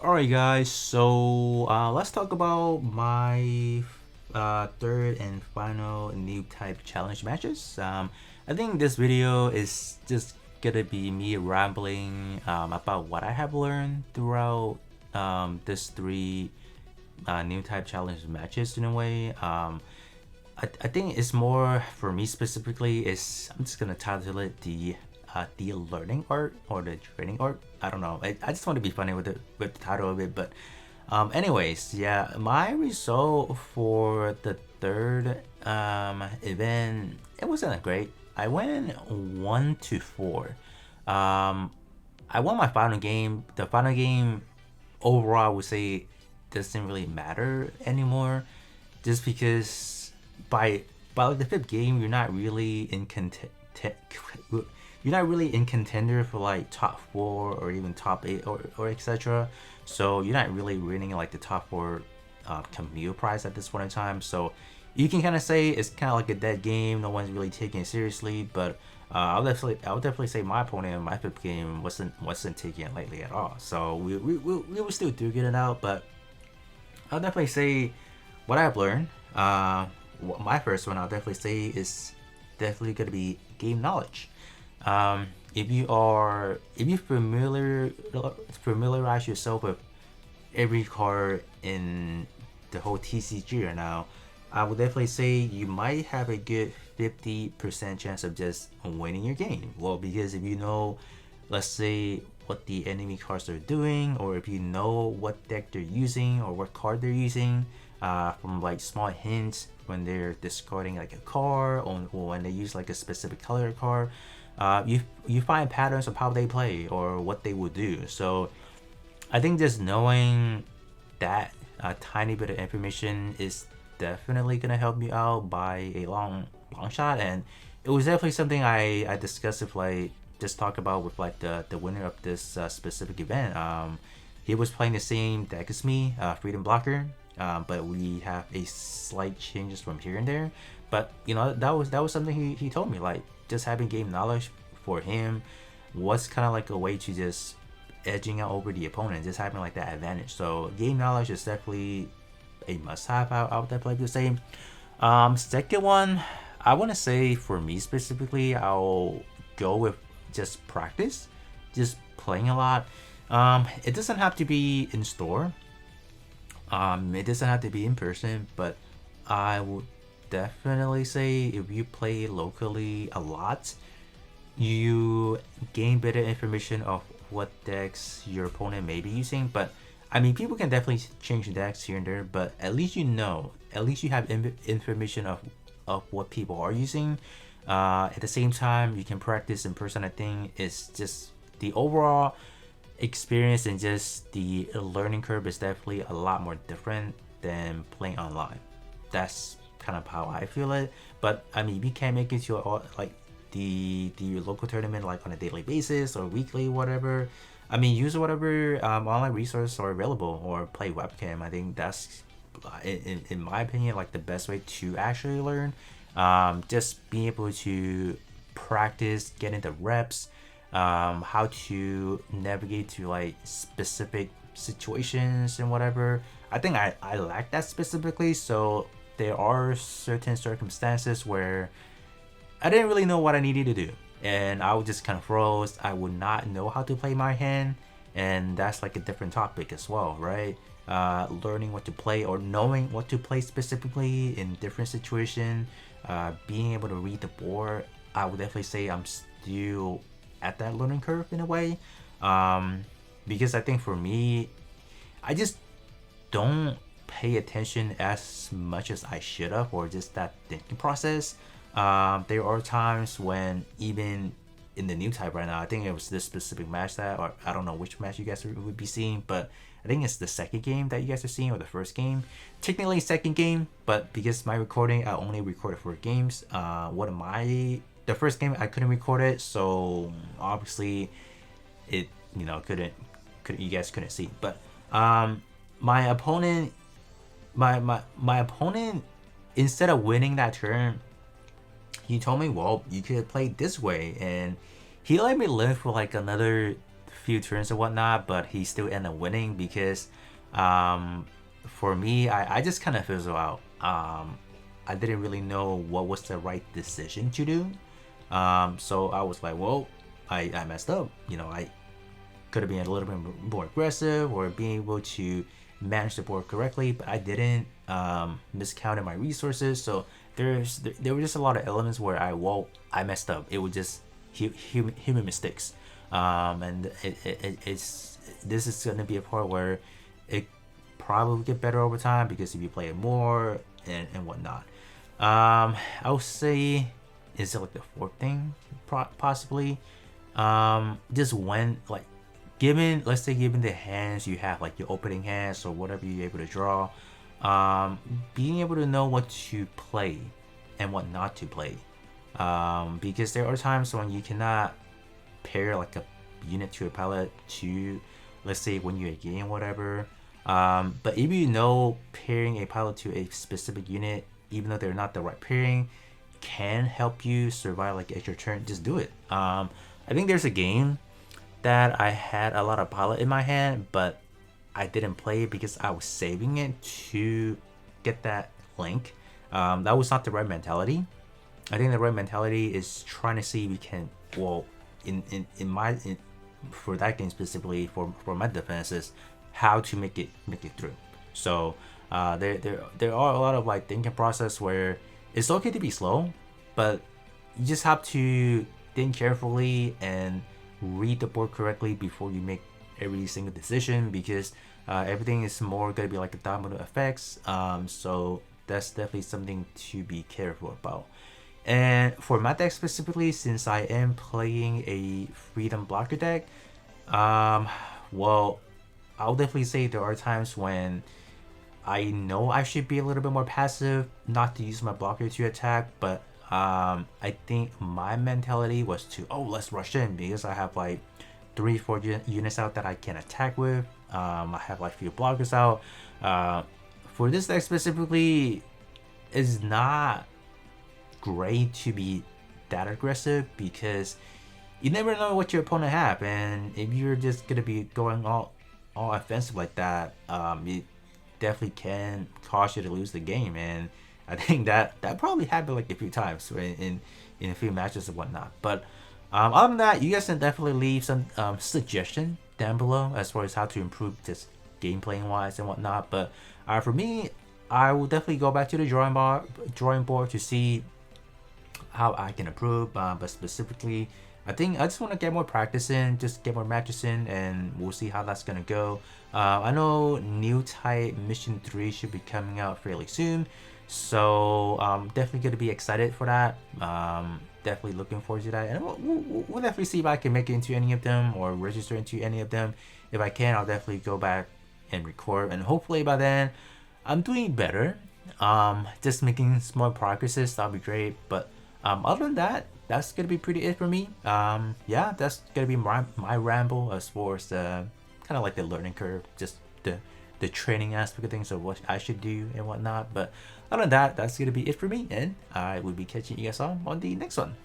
Alright guys, so let's talk about my third and final new type challenge matches. I think this video is just gonna be me rambling about what I have learned throughout this three new type challenge matches in a way. I think it's more for me specifically is I'm just gonna title it the learning art or the training art. I don't know. I just want to be funny with the title of it, but anyways, yeah, my result for the third event, it wasn't great. I went 1-4. I won my final game. The final game overall, I would say, doesn't really matter anymore, just because by like the fifth game, you're not really in contender for like top 4 or even top 8 or etc. So you're not really winning like the top 4 Camille prize at this point in time. So you can kind of say it's kind of like a dead game. No one's really taking it seriously. But I would definitely say my opponent in my fifth game wasn't taking it lightly at all. So we were still duking it out. But I'll definitely say what I've learned. My first one I'll definitely say is definitely gonna be game knowledge. If you familiarize yourself with every card in the whole TCG right now, I would definitely say you might have a good 50% chance of just winning your game. Well, because if you know, let's say, what the enemy cards are doing, or if you know what deck they're using or what card they're using, from like small hints when they're discarding like a card or when they use like a specific color card, you find patterns of how they play or what they would do. So I think just knowing that tiny bit of information is definitely gonna help you out by a long shot. And it was definitely something I discussed with like just talk about with like the winner of this specific event. He was playing the same deck as me, Freedom Blocker, but we have a slight changes from here and there. But you know, that was something he told me, like just having game knowledge for him was kind of like a way to just edging out over the opponent, just having like that advantage. So game knowledge is definitely a must-have. I would definitely the same. Second one, I want to say for me specifically, I'll go with just practice, just playing a lot. It doesn't have to be in store. It doesn't have to be in person, but I would definitely say if you play locally a lot, you gain better information of what decks your opponent may be using. But I mean, people can definitely change decks here and there, but at least you know, at least you have information of what people are using. At the same time, you can practice in person. I think it's just the overall experience and just the learning curve is definitely a lot more different than playing online. That's kind of how I feel it. But I mean, you can't make it to like the local tournament like on a daily basis or weekly, whatever. I mean, use whatever online resource are available or play webcam. I think that's in my opinion like the best way to actually learn. Just being able to practice, getting the reps, how to navigate to like specific situations and whatever. I think I lack that specifically. So there are certain circumstances where I didn't really know what I needed to do, and I would just kind of froze. I would not know how to play my hand, and that's like a different topic as well, right? Learning what to play or knowing what to play specifically in different situations, being able to read the board. I would definitely say I'm still at that learning curve in a way, because I think for me, I just don't pay attention as much as I should have, or just that thinking process. There are times when even in the new type right now, I think it was this specific match that, or I don't know which match you guys would be seeing, but I think it's the second game that you guys are seeing, or the first game. Technically second game, but because my recording, I only recorded 4 games. The first game I couldn't record it, so obviously it, you know, couldn't you guys couldn't see. But my opponent, my opponent, instead of winning that turn, he told me, well, you could play this way, and he let me live for like another few turns and whatnot, but he still ended up winning because for me, I just kind of fizzled out. I didn't really know what was the right decision to do. So I was like, well, I messed up. You know, I could have been a little bit more aggressive or being able to manage the board correctly, but I didn't. Miscounted my resources, so there were just a lot of elements where I messed up. It was just human mistakes, and it's this is gonna be a part where it probably will get better over time because if you play it more and whatnot. I would say, is it like the fourth thing, possibly? Just when, like, given, let's say, given the hands you have, like your opening hands or whatever you're able to draw, being able to know what to play and what not to play, because there are times when you cannot pair like a unit to a palette to, let's say, when you're a game, whatever. But if you know pairing a pilot to a specific unit, even though they're not the right pairing, can help you survive like at your turn, just do it. I think there's a game that I had a lot of pilot in my hand, but I didn't play it because I was saving it to get that link. That was not the right mentality. I think the right mentality is trying to see if we can, well, for that game specifically, for my defenses, how to make it through. So there are a lot of like thinking process where it's okay to be slow, but you just have to think carefully and read the board correctly before you make every single decision, because everything is more gonna be like a domino effects. So that's definitely something to be careful about. And for my deck specifically, since I am playing a freedom blocker deck, well, I'll definitely say there are times when I know I should be a little bit more passive, not to use my blocker to attack, but I think my mentality was to, oh, let's rush in because I have like 3-4 units out that I can attack with. I have like few blockers out. For this deck specifically, it's not great to be that aggressive because you never know what your opponent have, and if you're just gonna be going all offensive like that, it definitely can cause you to lose the game. And I think that probably happened like a few times in a few matches and whatnot. But other than that, you guys can definitely leave some suggestion down below as far as how to improve this gameplay wise and whatnot. But for me, I will definitely go back to the drawing board to see how I can improve. But specifically, I think I just want to get more practice in, just get more matches in, and we'll see how that's gonna go. I know Newtype Mission 3 should be coming out fairly soon, so definitely gonna be excited for that. Definitely looking forward to that, and we'll definitely see if I can make it into any of them or register into any of them. If I can, I'll definitely go back and record, and hopefully by then I'm doing better. Just making small progresses, that'll be great. But other than that, that's gonna be pretty it for me. Yeah, that's gonna be my ramble as far as the kind of like the learning curve, just the training aspect of things of what I should do and whatnot. But other than that, that's gonna be it for me, and I will be catching you guys on the next one.